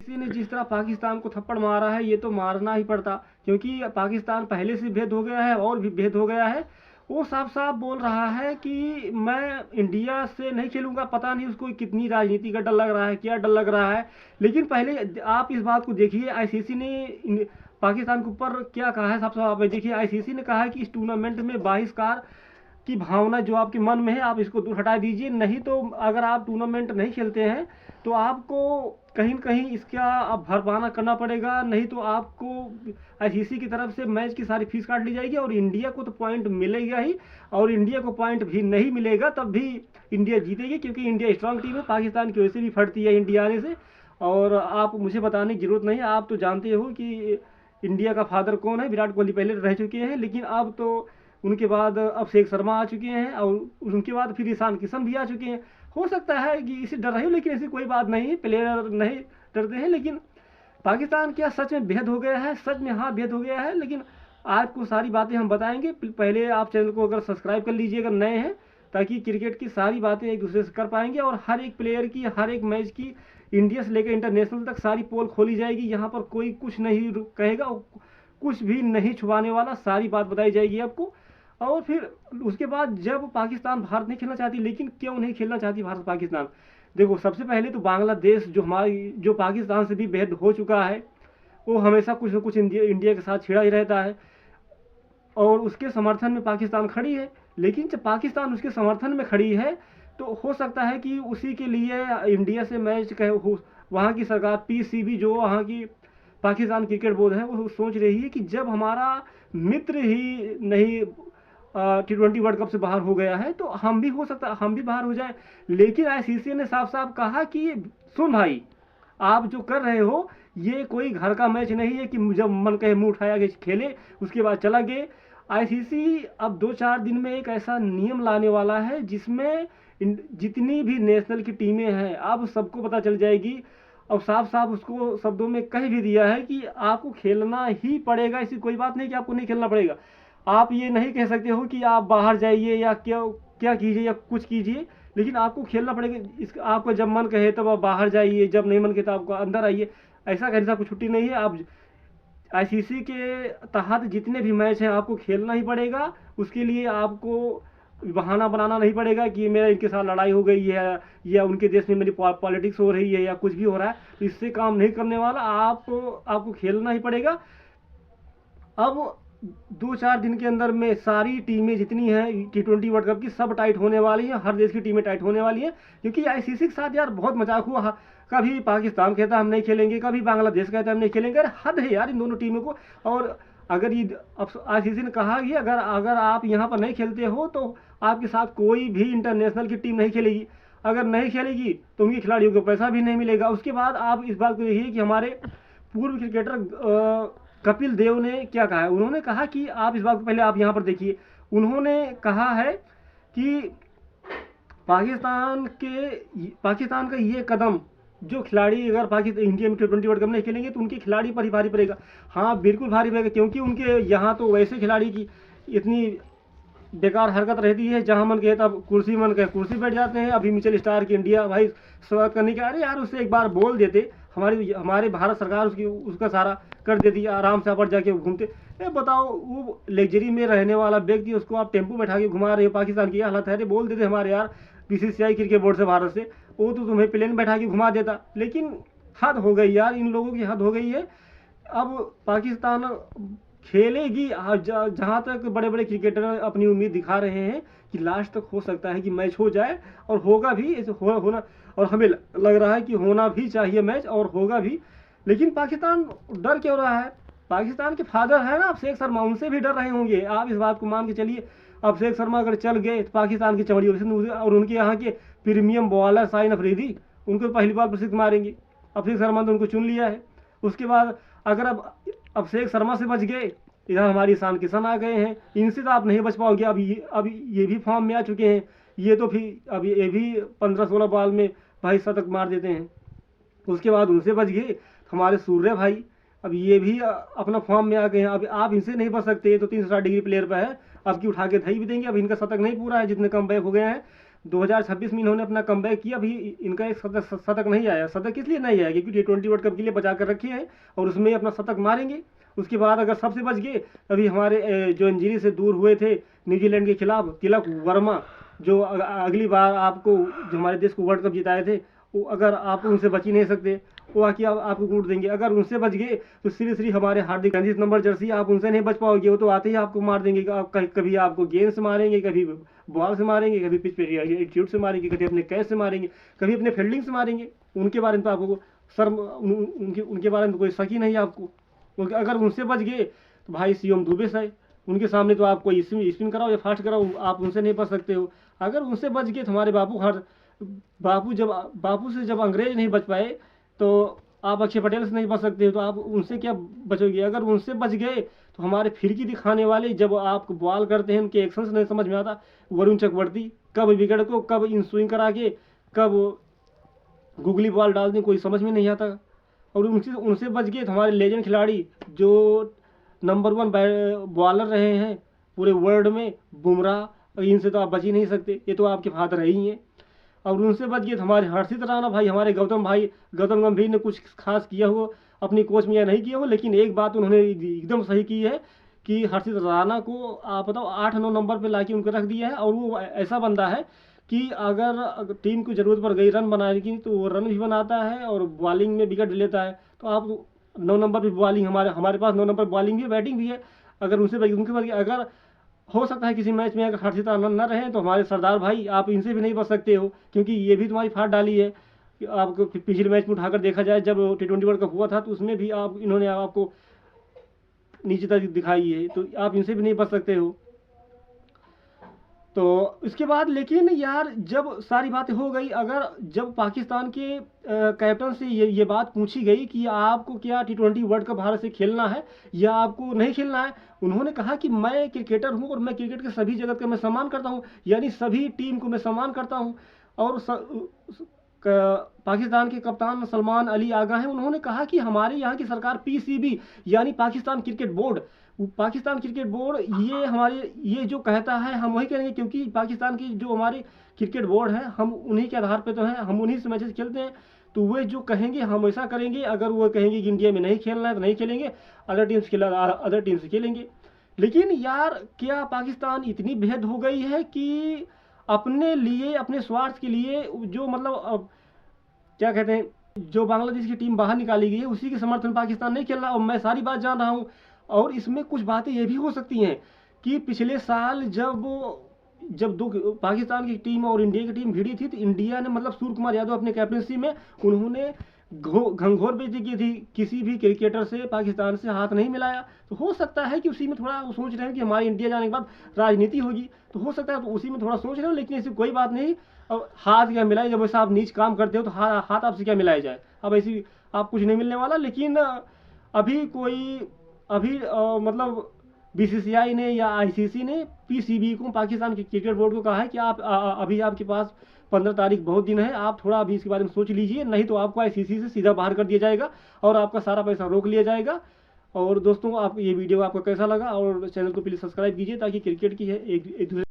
किसी ने जिस तरह पाकिस्तान को थप्पड़ मारा है, ये तो मारना ही पड़ता, क्योंकि पाकिस्तान पहले से भेद हो गया है और भी भेद हो गया है। वो साफ साफ बोल रहा है कि मैं इंडिया से नहीं खेलूंगा। पता नहीं उसको कितनी राजनीति का डर लग रहा है, क्या डर लग रहा है। लेकिन पहले आप इस बात को देखिए, आईसीसी ने पाकिस्तान के ऊपर क्या कहा है। साफ साफ आप देखिए, आईसीसी ने कहा है कि इस टूर्नामेंट में बहिष्कार की भावना जो आपके मन में है आप इसको दूर हटा दीजिए, नहीं तो अगर आप टूर्नामेंट नहीं खेलते हैं तो आपको कहीं न कहीं इसका अब भरपाना करना पड़ेगा, नहीं तो आपको आईसीसी की तरफ से मैच की सारी फीस काट ली जाएगी और इंडिया को तो पॉइंट मिलेगा ही, और इंडिया को पॉइंट भी नहीं मिलेगा तब भी इंडिया जीतेगी, क्योंकि इंडिया स्ट्रांग टीम है। पाकिस्तान की वैसे भी फटती है इंडिया आने से। और आप मुझे बताने की ज़रूरत नहीं है, आप तो जानते हो कि इंडिया का फादर कौन है। विराट कोहली पहले रह चुके हैं, लेकिन अब तो उनके बाद अब शेख शर्मा आ चुके हैं और उनके बाद फिर ईशान किशन भी आ चुके हैं। हो सकता है कि इसे डर रहे हो, लेकिन ऐसी कोई बात नहीं है, प्लेयर नहीं डरते हैं। लेकिन पाकिस्तान क्या सच में बेहद हो गया है? सच में हाँ बेहद हो गया है। लेकिन आपको सारी बातें हम बताएंगे। पहले आप चैनल को अगर सब्सक्राइब कर लीजिए अगर नए हैं, ताकि क्रिकेट की सारी बातें एक दूसरे से कर पाएंगे और हर एक प्लेयर की, हर एक मैच की, इंडिया से लेकर इंटरनेशनल तक सारी पोल खोली जाएगी। यहाँ पर कोई कुछ नहीं कहेगा, कुछ भी नहीं छुपाने वाला, सारी बात बताई जाएगी आपको। और फिर उसके बाद जब पाकिस्तान भारत नहीं खेलना चाहती, लेकिन क्यों नहीं खेलना चाहती भारत पाकिस्तान? देखो, सबसे पहले तो बांग्लादेश जो पाकिस्तान से भी बेहद हो चुका है, वो हमेशा कुछ न कुछ इंडिया के साथ छिड़ा ही रहता है और उसके समर्थन में पाकिस्तान खड़ी है। लेकिन जब पाकिस्तान उसके समर्थन में खड़ी है तो हो सकता है कि उसी के लिए इंडिया से मैच कहे वहाँ की सरकार पीसीबी, जो वहाँ की पाकिस्तान क्रिकेट बोर्ड है, वो सोच रही है कि जब हमारा मित्र ही नहीं T20 वर्ल्ड कप से बाहर हो गया है तो हम भी, हो सकता है हम भी बाहर हो जाए। लेकिन आईसीसी ने साफ साफ कहा कि सुन भाई, आप जो कर रहे हो ये कोई घर का मैच नहीं है कि जब मन कहे मुंह उठाया गया खेले उसके बाद चला गए। आईसीसी अब 2-4 दिन में एक ऐसा नियम लाने वाला है जिसमें जितनी भी नेशनल की टीमें हैं अब सबको पता चल जाएगी। और साफ साफ उसको शब्दों में कह भी दिया है कि आपको खेलना ही पड़ेगा। ऐसी कोई बात नहीं कि आपको नहीं खेलना पड़ेगा। आप ये नहीं कह सकते हो कि आप बाहर जाइए या क्या क्या कीजिए या कुछ कीजिए, लेकिन आपको खेलना पड़ेगा। इस आपको जब मन कहे तब आप बाहर जाइए, जब नहीं मन कहे तो आपको अंदर आइए। ऐसा कहने से आपको छुट्टी नहीं है। आप आईसीसी के तहत जितने भी मैच हैं आपको खेलना ही पड़ेगा। उसके लिए आपको बहाना बनाना नहीं पड़ेगा कि मेरा इनके साथ लड़ाई हो गई है या उनके देश में मेरी पॉलिटिक्स हो रही है या कुछ भी हो रहा है, तो इससे काम नहीं करने वाला। आपको खेलना ही पड़ेगा। अब 2-4 दिन के अंदर में सारी टीमें जितनी हैं T20 वर्ल्ड कप की सब टाइट होने वाली हैं। हर देश की टीमें टाइट होने वाली हैं, क्योंकि आईसीसी के साथ यार बहुत मजाक हुआ। कभी पाकिस्तान कहता हम नहीं खेलेंगे, कभी बांग्लादेश कहता हम नहीं खेलेंगे। अरे हद है यार इन दोनों टीमों को। और अगर ये आईसीसी ने कहा कि अगर आप यहाँ पर नहीं खेलते हो तो आपके साथ कोई भी इंटरनेशनल की टीम नहीं खेलेगी। अगर नहीं खेलेगी तो उनके खिलाड़ियों को पैसा भी नहीं मिलेगा। उसके बाद आप इस बात को देखिए कि हमारे पूर्व क्रिकेटर कपिल देव ने क्या कहा है। उन्होंने कहा कि आप इस बात को पहले आप यहाँ पर देखिए, उन्होंने कहा है कि पाकिस्तान का ये कदम, जो खिलाड़ी अगर पाकिस्तान इंडिया में T20 वर्ल्ड कप नहीं खेलेंगे तो उनके खिलाड़ी पर ही भारी पड़ेगा। हाँ बिल्कुल भारी पड़ेगा, क्योंकि उनके यहाँ तो वैसे खिलाड़ी की इतनी बेकार हरकत रहती है, जहाँ मन कहे तब कुर्सी मन कहे कुर्सी बैठ जाते हैं। अभी मिचेल स्टार की इंडिया भाई स्वागत करने के, अरे यार उससे एक बार बोल देते, हमारे भारत सरकार उसका सारा कर देती, आराम से पर जाके घूमते। बताओ, वो लग्जरी में रहने वाला व्यक्ति, उसको आप टेम्पो बैठा के घुमा रहे हो। पाकिस्तान की हालत है। बोल देते हमारे यार बीसीसीआई क्रिकेट बोर्ड से, भारत से, वो तो तुम्हें प्लेन बैठा के घुमा देता। लेकिन हद हो गई यार, इन लोगों की हद हो गई है। अब पाकिस्तान खेलेगी। जहाँ तक बड़े बड़े क्रिकेटर अपनी उम्मीद दिखा रहे हैं कि लास्ट तक हो सकता है कि मैच हो जाए, और होगा भी। ऐसे होना, और हमें लग रहा है कि होना भी चाहिए मैच, और होगा भी। लेकिन पाकिस्तान डर क्यों रहा है? पाकिस्तान के फादर है ना शेख शर्मा, उनसे भी डर रहे होंगे। आप इस बात को मान के चलिए, अब शेख शर्मा अगर चल गए तो पाकिस्तान की चमड़ी, और उनके यहाँ के प्रीमियम बॉलर शाहिन अफरीदी, उनको पहली बार प्रसिद्ध मारेंगे। अब शेख शर्मा ने उनको चुन लिया है। उसके बाद अगर अब शेख शर्मा से बच गए, इधर हमारे ईशान किशन आ गए हैं, इनसे तो आप नहीं बच पाओगे। अब ये भी फॉर्म में आ चुके हैं। ये तो फिर अब ये भी 15-16 बॉल में भाई शतक मार देते हैं। उसके बाद उनसे बच गए हमारे सूर्य भाई, अब ये भी अपना फॉर्म में आ गए हैं। अब आप इनसे नहीं बच सकते। तो 360 डिग्री प्लेयर पर है, अब की उठा के धई भी देंगे। अब इनका शतक नहीं पूरा है, जितने कम बैक हो गए हैं। 2026 में इन्होंने अपना कमबैक किया, अभी इनका एक शतक नहीं आया। शतक किस लिए नहीं आया, क्योंकि T20 वर्ल्ड कप के लिए बचा कर रखे हैं और उसमें अपना शतक मारेंगे। उसके बाद अगर सबसे बच गए, अभी हमारे जो इंजरी से दूर हुए थे न्यूजीलैंड के खिलाफ तिलक वर्मा, जो अगली बार आपको जो हमारे देश को वर्ल्ड कप जिताए थे, वो अगर आप उनसे बच ही नहीं सकते, वो आके आपको कूट देंगे। अगर उनसे बच गए तो श्री हमारे हार्दिक 35 नंबर जर्सी, आप उनसे नहीं बच पाओगे, वो तो आते ही आपको मार देंगे। कभी आपको गेंद से मारेंगे, कभी बॉल से मारेंगे, कभी पिच पे एटीट्यूड से मारेंगे, कभी अपने कैच से मारेंगे, कभी अपने फील्डिंग से मारेंगे। उनके बारे में तो आपको उनके बारे में कोई शक ही नहीं है आपको। अगर उनसे बच गए तो भाई शिवम दुबे से उनके सामने तो आप कोई स्पिन कराओ या फास्ट कराओ, आप उनसे नहीं बच सकते हो। अगर उनसे बच गए तो हमारे बापू से जब अंग्रेज नहीं बच पाए, तो आप अक्षय पटेल से नहीं बच सकते हो, तो आप उनसे क्या बचोगे। अगर उनसे बच गए तो हमारे फिरकी दिखाने वाले, जब आप बॉल करते हैं उनके एक्शन नहीं समझ में आता, वरुण चक्रवर्ती कब विकेट को कब इन स्विंग करा के कब गुगली बॉल डाल दें, कोई समझ में नहीं आता। और उनसे बच गए तो हमारे लेजेंड खिलाड़ी जो नंबर 1 बॉलर रहे हैं पूरे वर्ल्ड में, बुमराह, इनसे तो आप बच ही नहीं सकते, ये तो आपके फादर ही हैं। और उनसे बच गए तो हमारे हर्षित राणा भाई, हमारे गौतम गंभीर ने कुछ खास किया हो अपनी कोच में या नहीं किया हो, लेकिन एक बात उन्होंने एकदम सही की है कि हर्षित राणा को आप बताओ 8-9 नंबर पे लाके उनको रख दिया है। और वो ऐसा बंदा है कि अगर टीम को ज़रूरत पड़ गई रन बनाने की तो वो रन भी बनाता है और बॉलिंग में विकेट लेता है। तो आप 9 नंबर पर बॉलिंग, हमारे पास 9 नंबर बॉलिंग भी है, बैटिंग भी है। अगर उनके बाद अगर हो सकता है किसी मैच में अगर हर्षित राणा न रहे तो हमारे सरदार भाई, आप इनसे भी नहीं बच सकते हो, क्योंकि ये भी तुम्हारी फाड़ डाली है। आपको पिछले मैच में उठाकर देखा जाए, जब T20 वर्ल्ड कप हुआ था तो उसमें भी इन्होंने आपको नीचता दिखाई है, तो आप इनसे भी नहीं बच सकते हो। तो इसके बाद लेकिन यार जब सारी बातें हो गई, अगर जब पाकिस्तान के कैप्टन से ये बात पूछी गई कि आपको क्या T20 वर्ल्ड कप भारत से खेलना है या आपको नहीं खेलना है, उन्होंने कहा कि मैं क्रिकेटर हूं और मैं क्रिकेट के सभी जगत का मैं सम्मान करता हूं, यानी सभी टीम को मैं सम्मान करता हूं। और पाकिस्तान के कप्तान सलमान अली आगा हैं, उन्होंने कहा कि हमारे यहाँ की सरकार PCB यानी पाकिस्तान क्रिकेट बोर्ड ये जो कहता है हम वही करेंगे, क्योंकि पाकिस्तान की जो हमारे क्रिकेट बोर्ड है, हम उन्हीं के आधार पे तो हैं, हम उन्हीं से मैचेस खेलते हैं। तो वे जो कहेंगे हम ऐसा करेंगे। अगर वो कहेंगे कि इंडिया में नहीं खेलना है तो नहीं खेलेंगे, अदर टीम से खेलेंगे। लेकिन यार क्या पाकिस्तान इतनी बेहद हो गई है कि अपने लिए, अपने स्वार्थ के लिए, जो मतलब क्या कहते हैं, जो बांग्लादेश की टीम बाहर निकाली गई है उसी के समर्थन पाकिस्तान नहीं खेल रहा। और मैं सारी बात जान रहा हूँ, और इसमें कुछ बातें ये भी हो सकती हैं कि पिछले साल जब पाकिस्तान की टीम और इंडिया की टीम भिड़ी थी, तो इंडिया ने मतलब सूर्य कुमार यादव अपने कैप्टनसी में उन्होंने घंघोर बेइज्जती की थी, किसी भी क्रिकेटर से पाकिस्तान से हाथ नहीं मिलाया। तो हो सकता है कि उसी में थोड़ा वो सोच रहे हैं कि हमारे इंडिया जाने के बाद राजनीति होगी, तो हो सकता है तो उसी में थोड़ा सोच रहे हो, लेकिन ऐसी कोई बात नहीं। और हाथ क्या मिलाए, जब ऐसा आप नीच काम करते हो तो हाथ आपसे क्या मिलाया जाए। अब ऐसी आप कुछ नहीं मिलने वाला। लेकिन अभी मतलब BCCI ने या ICC ने PCB को, पाकिस्तान क्रिकेट बोर्ड को कहा है कि आप अभी आपके पास 15 तारीख बहुत दिन है, आप थोड़ा अभी इसके बारे में सोच लीजिए, नहीं तो आपको ICC से सीधा बाहर कर दिया जाएगा और आपका सारा पैसा रोक लिया जाएगा। और दोस्तों, आप ये वीडियो आपको कैसा लगा, और चैनल को प्लीज़ सब्सक्राइब कीजिए ताकि क्रिकेट की है एक दूसरे